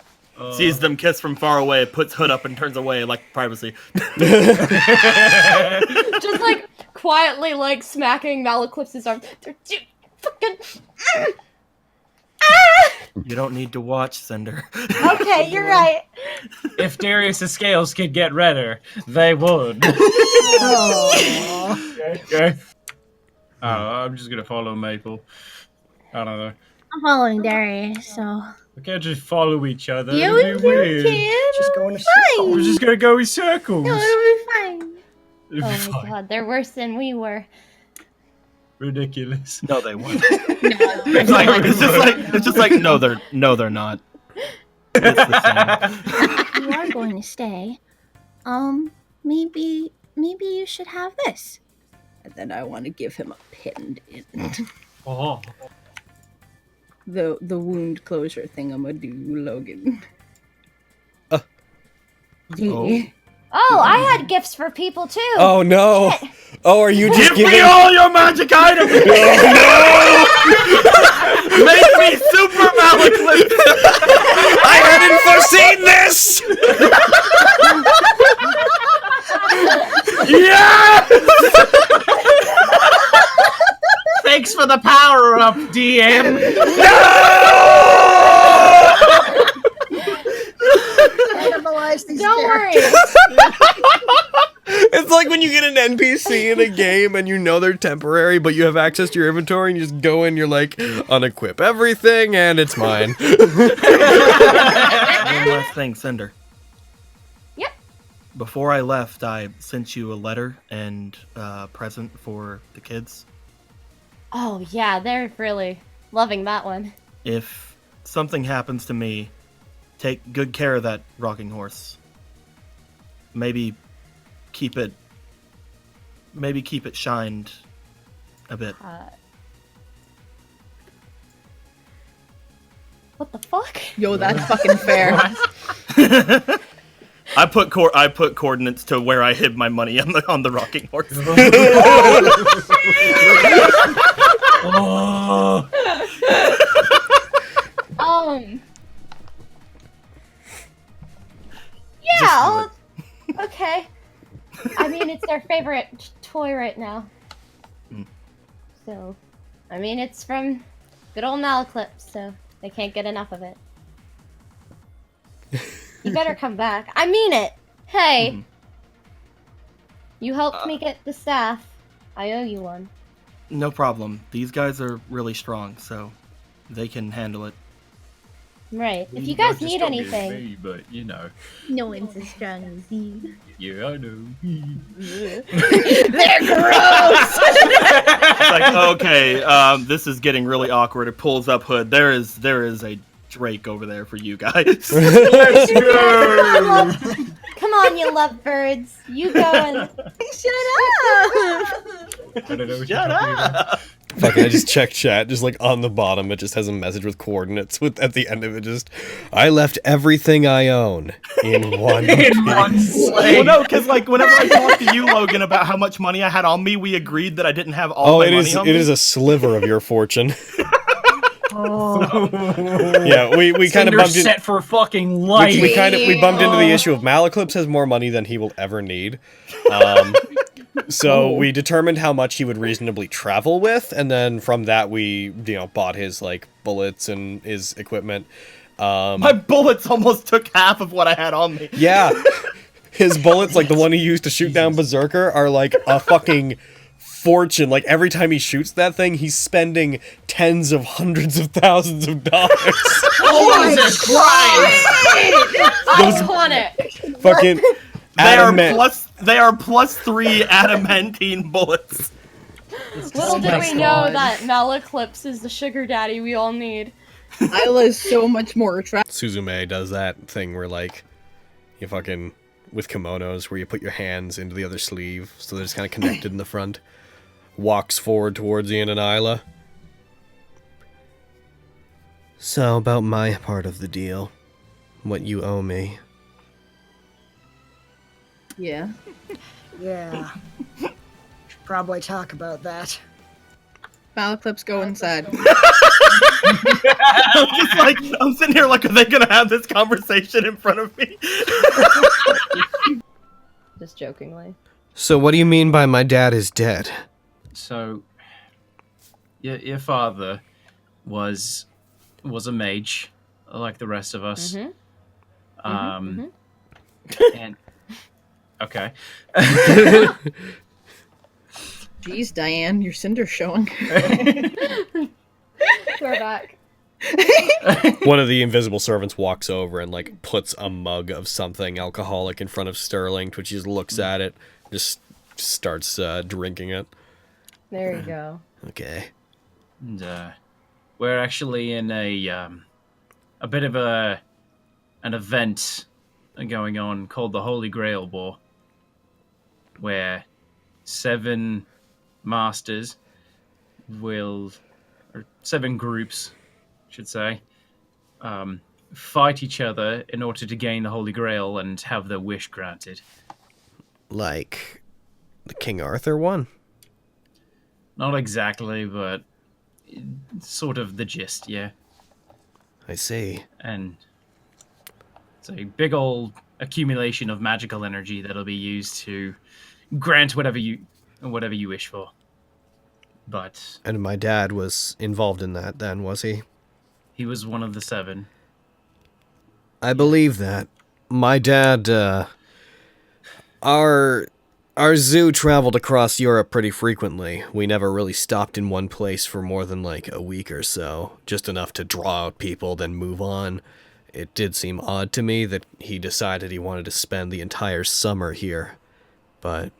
Speaker 10: Sees them kiss from far away, puts hood up and turns away like privacy.
Speaker 11: Just like quietly like smacking Malaclypse's arm. They're too fucking.
Speaker 10: You don't need to watch, Cinder.
Speaker 11: Okay, you're right.
Speaker 6: If Darius's scales could get redder, they would. Okay. I'm just gonna follow Maple. I don't know.
Speaker 7: I'm following Darius, so...
Speaker 6: We can't just follow each other.
Speaker 7: You
Speaker 6: It'd
Speaker 7: and
Speaker 6: be weird.
Speaker 3: Just go in a
Speaker 7: Fine.
Speaker 3: circle.
Speaker 6: We're just gonna go in circles.
Speaker 7: No, it'll be fine.
Speaker 6: It'd be
Speaker 11: Oh my
Speaker 6: fine.
Speaker 11: god, they're worse than we were.
Speaker 6: Ridiculous.
Speaker 10: No, they won't.
Speaker 9: No.
Speaker 10: It's just like no, they're not. It's the same.
Speaker 7: You are going to stay. Maybe you should have this.
Speaker 9: And then I want to give him a pendant.
Speaker 6: Oh.
Speaker 9: The wound closure thingamadoo, Logan.
Speaker 10: Oh.
Speaker 11: Oh, I had gifts for people too.
Speaker 1: Oh no! Oh, are you just
Speaker 10: Give
Speaker 1: giving?
Speaker 10: me all your magic items! Make me super Malaclypse!
Speaker 1: I hadn't foreseen this.
Speaker 10: Yeah!
Speaker 6: Thanks for the power up, DM.
Speaker 3: Cannibalize these
Speaker 11: Don't worry.
Speaker 3: characters.
Speaker 1: It's like when you get an NPC in a game and you know they're temporary, but you have access to your inventory and you just go in, you're like, unequip everything, and it's mine.
Speaker 10: One last thing, Cinder.
Speaker 11: Yep.
Speaker 10: Before I left, I sent you a letter and a present for the kids.
Speaker 11: Oh yeah, they're really loving that one.
Speaker 10: If something happens to me, take good care of that rocking horse. Maybe keep it shined a bit.
Speaker 5: What the fuck?
Speaker 9: Yo, that's fucking fair.
Speaker 10: I put coordinates to where I hid my money on the rocking horse.
Speaker 5: Yeah. Okay. I mean, it's their favorite toy right now. So, I mean, it's from good old Malaclips, so they can't get enough of it. You better come back. I mean it. Hey. You helped me get the staff. I owe you one.
Speaker 10: No problem. These guys are really strong, so they can handle it.
Speaker 5: Right. If you guys need anything.
Speaker 12: Me, but you know.
Speaker 7: No one's as strong as you.
Speaker 12: Yeah, I know.
Speaker 9: They're gross!
Speaker 10: It's like, okay, this is getting really awkward. It pulls up hood. There is a Drake over there for you guys.
Speaker 12: Let's go!
Speaker 5: Come on, you lovebirds. You go and...
Speaker 7: Shut
Speaker 12: I don't know what
Speaker 10: Shut
Speaker 12: you're talking about.
Speaker 10: up!
Speaker 1: Fucking, I just checked chat, just like on the bottom, it just has a message with coordinates. With at the end of it, just I left everything I own in one.
Speaker 6: In one sleigh.
Speaker 10: Well, no, because like whenever I talked to you, Logan, about how much money I had on me, we agreed that I didn't have all my money on me.
Speaker 1: It is a sliver of your fortune.
Speaker 6: Oh.
Speaker 1: Yeah, we kind of
Speaker 6: Cinder's
Speaker 1: bumped in.
Speaker 6: set for fucking life.
Speaker 1: We bumped into the issue of Malaclips has more money than he will ever need. So we determined how much he would reasonably travel with, and then from that we, bought his like bullets and his equipment.
Speaker 10: My bullets almost took half of what I had on me.
Speaker 1: Yeah, his bullets, like the one he used to shoot down Berserker, are like a fucking fortune. Like every time he shoots that thing, he's spending tens of hundreds of thousands of dollars.
Speaker 6: Jesus Christ!
Speaker 5: Iconic!
Speaker 1: Fucking
Speaker 10: They are +3 adamantine bullets.
Speaker 5: Little did we know that Malaclips is the sugar daddy we all need.
Speaker 9: Isla is so much more attractive.
Speaker 1: Suzume does that thing where like you fucking with kimonos where you put your hands into the other sleeve so they're just kind of connected in the front. Walks forward towards Ian and Isla. So about my part of the deal, what you owe me.
Speaker 9: Yeah.
Speaker 3: Yeah. Should probably talk about that.
Speaker 9: Malaclips, go inside.
Speaker 10: I'm sitting here like, are they gonna have this conversation in front of me?
Speaker 5: Just jokingly.
Speaker 1: So what do you mean by my dad is dead?
Speaker 6: So, your father was a mage, like the rest of us. And okay.
Speaker 9: Jeez, Diane, your cinder's showing.
Speaker 5: Throwback.
Speaker 1: One of the invisible servants walks over and like puts a mug of something alcoholic in front of Sterling, which he just looks at it, just starts drinking it.
Speaker 5: There you go.
Speaker 1: Okay.
Speaker 6: And we're actually in a bit of an event going on called the Holy Grail War, where 7 masters or 7 groups, I should say, fight each other in order to gain the Holy Grail and have their wish granted.
Speaker 1: Like the King Arthur one?
Speaker 6: Not exactly, but sort of the gist, yeah.
Speaker 1: I see.
Speaker 6: And it's a big old accumulation of magical energy that'll be used to grant whatever you wish for. But
Speaker 1: And my dad was involved in that then, was he?
Speaker 6: he was one of the 7.
Speaker 1: I believe that. My dad, our zoo traveled across Europe pretty frequently. We never really stopped in one place for more than like a week or so. Just enough to draw out people, then move on. It did seem odd to me that he decided he wanted to spend the entire summer here. But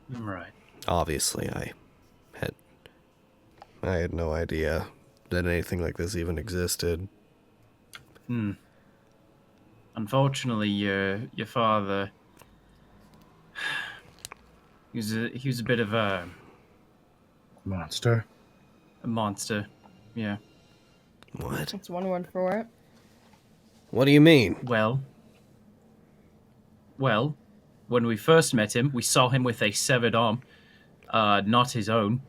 Speaker 6: Right.
Speaker 1: obviously I had no idea that anything like this even existed.
Speaker 6: Unfortunately, your father, he was a bit of a
Speaker 4: Monster.
Speaker 6: monster. Yeah.
Speaker 1: What? What?
Speaker 5: That's one word for it.
Speaker 1: What do you mean?
Speaker 6: Well, when we first met him, we saw him with a severed arm, not his own,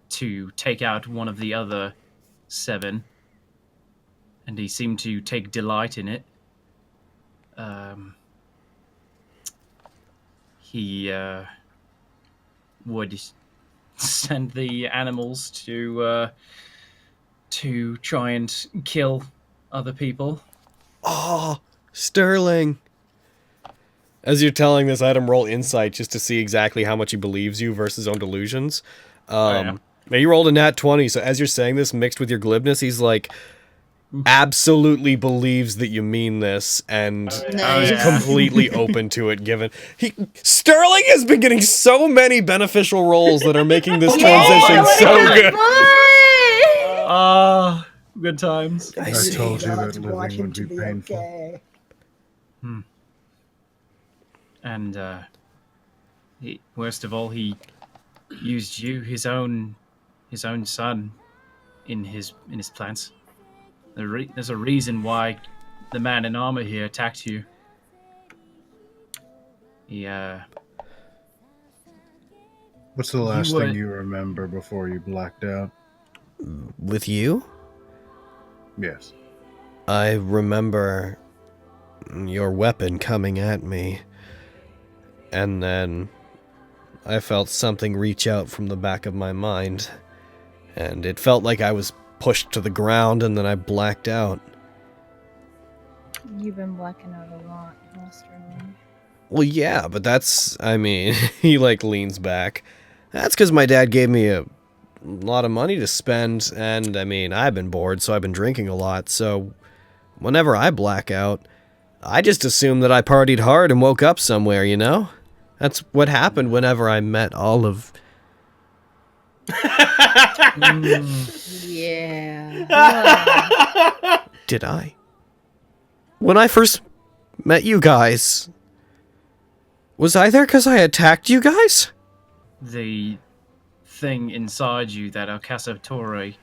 Speaker 6: to take out one of the other 7, and he seemed to take delight in it. He would send the animals to try and kill other people.
Speaker 1: Oh, Sterling. As you're telling this, I had him roll insight just to see exactly how much he believes you versus his own delusions. Now he rolled a nat 20, so as you're saying this, mixed with your glibness, he's like, absolutely believes that you mean this, and is completely open to it, given... Sterling has been getting so many beneficial rolls that are making this transition so good.
Speaker 6: Good times.
Speaker 4: I told you that living would be painful.
Speaker 3: Okay.
Speaker 6: And worst of all, he used you, his own son, in his plans. There's a reason why the man in armor here attacked you.
Speaker 4: What's the last thing you remember before you blacked out?
Speaker 1: With you?
Speaker 4: Yes.
Speaker 1: I remember your weapon coming at me, and then I felt something reach out from the back of my mind, and it felt like I was pushed to the ground, and then I blacked out.
Speaker 7: You've been blacking out a lot, Sterling.
Speaker 1: Well, yeah, but that's, I mean, he like leans back. That's because my dad gave me a lot of money to spend, and I mean, I've been bored, so I've been drinking a lot, so whenever I black out, I just assume that I partied hard and woke up somewhere, you know? That's what happened whenever I met all of...
Speaker 9: Yeah.
Speaker 1: Did I? When I first met you guys, was I there because I attacked you guys?
Speaker 6: The thing inside you that Alcassatori,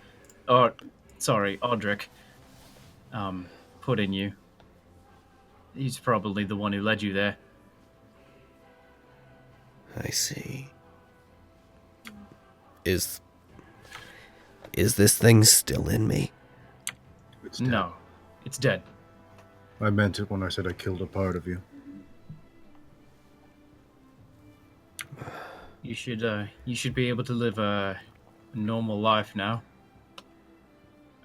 Speaker 6: Audric, put in you. He's probably the one who led you there.
Speaker 1: I see. Is this thing still in me?
Speaker 6: No, it's dead.
Speaker 4: I meant it when I said I killed a part of you.
Speaker 6: You should be able to live a normal life now.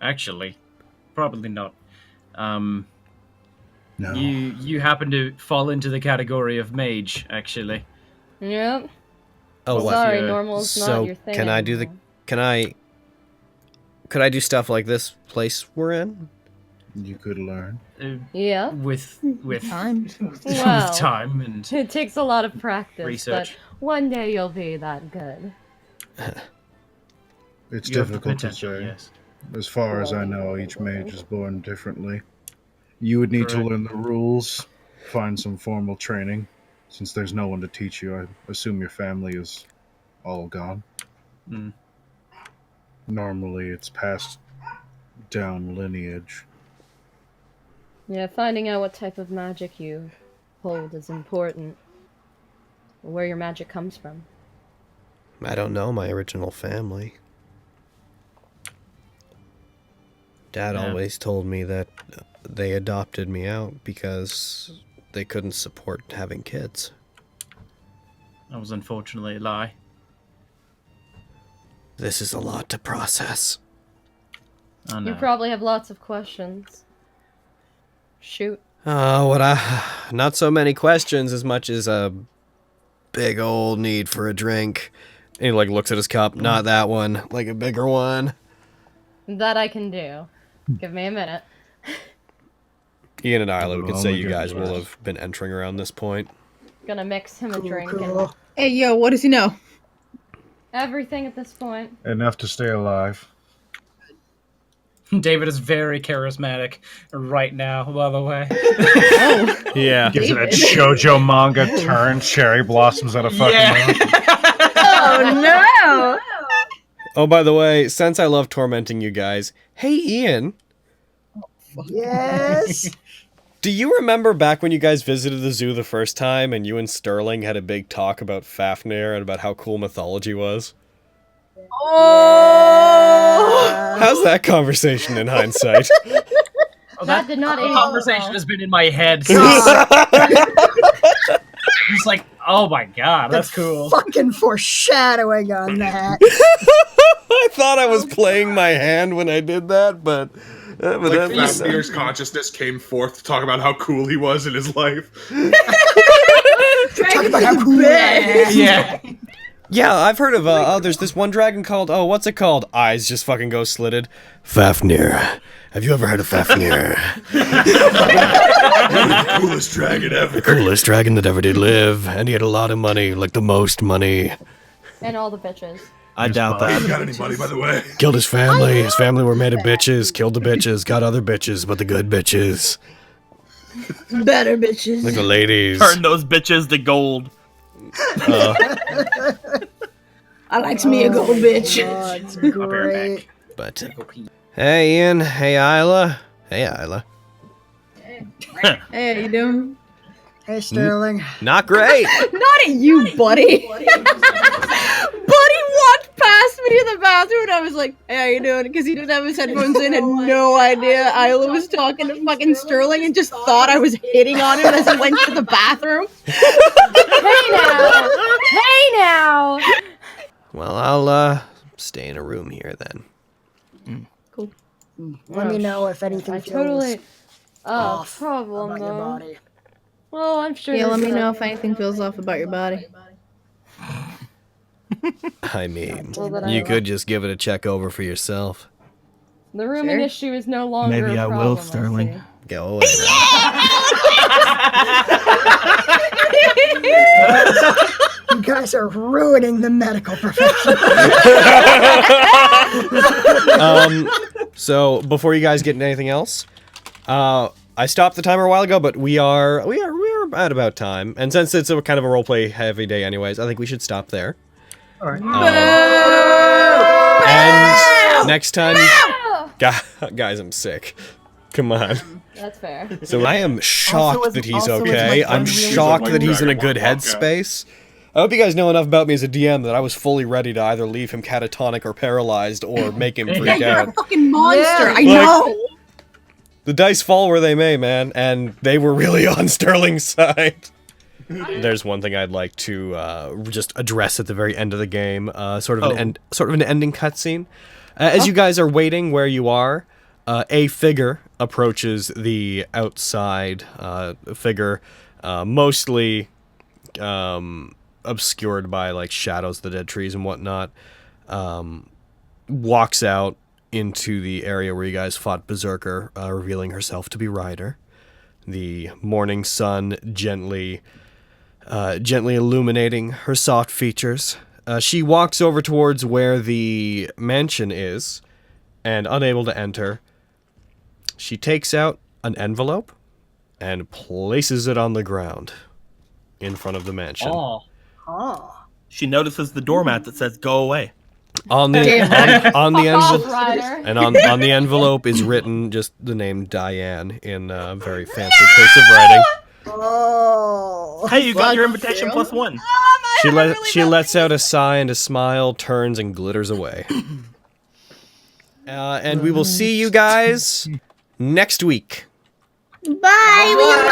Speaker 6: Actually, probably not.
Speaker 4: No.
Speaker 6: You happen to fall into the category of mage, actually.
Speaker 5: Yep.
Speaker 1: Oh, what?
Speaker 5: Sorry, normal's not your thing.
Speaker 1: Can I do the... Could I do stuff like this place we're in?
Speaker 4: You could learn.
Speaker 5: Yeah.
Speaker 6: With
Speaker 7: time.
Speaker 5: Well,
Speaker 6: with time and
Speaker 5: it takes a lot of practice,
Speaker 6: research.
Speaker 5: but one day you'll be that good.
Speaker 4: It's
Speaker 6: You have the
Speaker 4: difficult to
Speaker 6: potential,
Speaker 4: say.
Speaker 6: yes.
Speaker 4: As far as I know, each mage is born differently. You would need to
Speaker 6: Correct.
Speaker 4: learn the rules, find some formal training. Since there's no one to teach you, I assume your family is all gone.
Speaker 6: Mm.
Speaker 4: Normally, it's passed down lineage.
Speaker 5: Yeah, finding out what type of magic you hold is important. Where your magic comes from.
Speaker 1: I don't know my original family. Dad
Speaker 6: Yeah.
Speaker 1: always told me that they adopted me out because they couldn't support having kids.
Speaker 6: That was unfortunately a lie.
Speaker 1: This is a lot to process.
Speaker 6: I know.
Speaker 5: You probably have lots of questions. Shoot.
Speaker 1: Not so many questions as much as a big old need for a drink. And he like looks at his cup, not that one, like a bigger one.
Speaker 5: That I can do. Give me a minute.
Speaker 1: Ian and Isla could
Speaker 4: Oh
Speaker 1: say
Speaker 4: my
Speaker 1: you guys
Speaker 4: goodness.
Speaker 1: will have been entering around this point.
Speaker 5: Gonna mix him a drink
Speaker 3: Cool.
Speaker 5: and
Speaker 9: Hey, yo, what does he know?
Speaker 5: everything at this point.
Speaker 4: Enough to stay alive.
Speaker 6: David is very charismatic right now, by the way.
Speaker 1: Yeah.
Speaker 4: Gives it a shoujo manga turn, cherry blossoms out of fucking mouth.
Speaker 7: Oh no!
Speaker 1: Oh, by the way, since I love tormenting you guys, hey Ian,
Speaker 3: Yes.
Speaker 1: do you remember back when you guys visited the zoo the first time and you and Sterling had a big talk about Fafnir and about how cool mythology was?
Speaker 7: Oh!
Speaker 1: How's that conversation in hindsight?
Speaker 6: Oh,
Speaker 11: That did not age well.
Speaker 6: conversation has been in my head. Since. I'm just like, oh my god, that's cool.
Speaker 3: Fucking foreshadowing on that.
Speaker 1: I thought I was playing my hand when I did that, but
Speaker 13: Like Fafnir's consciousness came forth to talk about how cool he was in his life.
Speaker 3: Talk about how cool
Speaker 6: Yeah.
Speaker 1: Yeah, I've heard of, there's this one dragon called, what's it called? Eyes just fucking go slitted. Fafnir. Have you ever heard of Fafnir?
Speaker 13: The coolest dragon ever.
Speaker 1: The coolest dragon that ever did live, and he had a lot of money, like the most money.
Speaker 11: And all the bitches.
Speaker 10: I doubt
Speaker 13: I haven't
Speaker 10: that.
Speaker 13: got any money, by the way.
Speaker 1: Killed his family. His family were made of bitches. Killed the bitches. Got other bitches, but the good bitches.
Speaker 7: Better bitches.
Speaker 1: Like the ladies.
Speaker 10: Turn those bitches to gold.
Speaker 7: I likes me a gold bitch.
Speaker 3: Oh, it's great.
Speaker 1: But hey Ian, hey Isla. Hey Isla.
Speaker 7: Hey, how you doing?
Speaker 3: Hey, Sterling.
Speaker 1: Not great.
Speaker 7: Not at you, buddy. Buddy walked past me to the bathroom and I was like, hey, how you doing? Because he didn't have his headphones in, had no idea Isla was talking to fucking Sterling and just thought I was hitting on him as he went to the bathroom.
Speaker 11: Hey now! Hey now!
Speaker 1: Well, I'll stay in a room here then.
Speaker 7: Cool.
Speaker 3: Let me know if anything
Speaker 11: I
Speaker 3: feels
Speaker 11: totally.
Speaker 3: off
Speaker 11: Problem
Speaker 3: about your
Speaker 11: though.
Speaker 3: body.
Speaker 11: Well, I'm sure.
Speaker 7: Yeah, let
Speaker 11: there's
Speaker 7: me
Speaker 11: a-
Speaker 7: know if anything feels off about your body.
Speaker 1: I mean,
Speaker 11: Well, then
Speaker 1: you
Speaker 11: I-
Speaker 1: could just give it a check over for yourself.
Speaker 11: The rooming
Speaker 7: Sure.
Speaker 11: issue is no longer.
Speaker 10: Maybe
Speaker 11: a
Speaker 10: I will,
Speaker 11: problem, I
Speaker 10: Sterling.
Speaker 11: see.
Speaker 1: Go away.
Speaker 3: You guys are ruining the medical profession.
Speaker 1: So before you guys get into anything else, I stopped the timer a while ago, but we are at about time. And since it's a kind of a roleplay heavy day, anyways, I think we should stop there.
Speaker 6: All right.
Speaker 1: And next time, guys, I'm sick. Come on.
Speaker 11: That's fair.
Speaker 1: So I am shocked
Speaker 10: as-
Speaker 1: that he's
Speaker 10: also as
Speaker 1: okay.
Speaker 10: my
Speaker 1: I'm
Speaker 10: friend really
Speaker 1: shocked
Speaker 13: doesn't
Speaker 1: that
Speaker 13: like
Speaker 1: he's in a
Speaker 13: Dragon
Speaker 1: good
Speaker 13: Ball podcast.
Speaker 1: headspace. I hope you guys know enough about me as a DM that I was fully ready to either leave him catatonic or paralyzed or make him
Speaker 7: Yeah,
Speaker 1: freak
Speaker 7: you're a
Speaker 1: out.
Speaker 7: fucking monster.
Speaker 3: Yeah.
Speaker 7: I know.
Speaker 1: The dice fall where they may, man, and they were really on Sterling's side. There's one thing I'd like to just address at the very end of the game, sort of an ending cutscene. As you guys are waiting where you are, a figure approaches the outside figure, mostly obscured by like shadows of the dead trees and whatnot. Walks out into the area where you guys fought Berserker, revealing herself to be Ryder. The morning sun gently illuminating her soft features. She walks over towards where the mansion is, and unable to enter, she takes out an envelope and places it on the ground in front of the mansion.
Speaker 6: Oh.
Speaker 3: Oh.
Speaker 10: She notices the doormat that says "Go away."
Speaker 1: On the on the
Speaker 11: Off,
Speaker 1: envelope,
Speaker 11: Ryder.
Speaker 1: and on the envelope is written just the name Diane in very fancy cursive writing.
Speaker 3: Oh.
Speaker 10: Hey, you got your invitation +1.
Speaker 1: She lets out a sigh and a smile, turns and glitters away. And we will see you guys next week.
Speaker 7: Bye. We love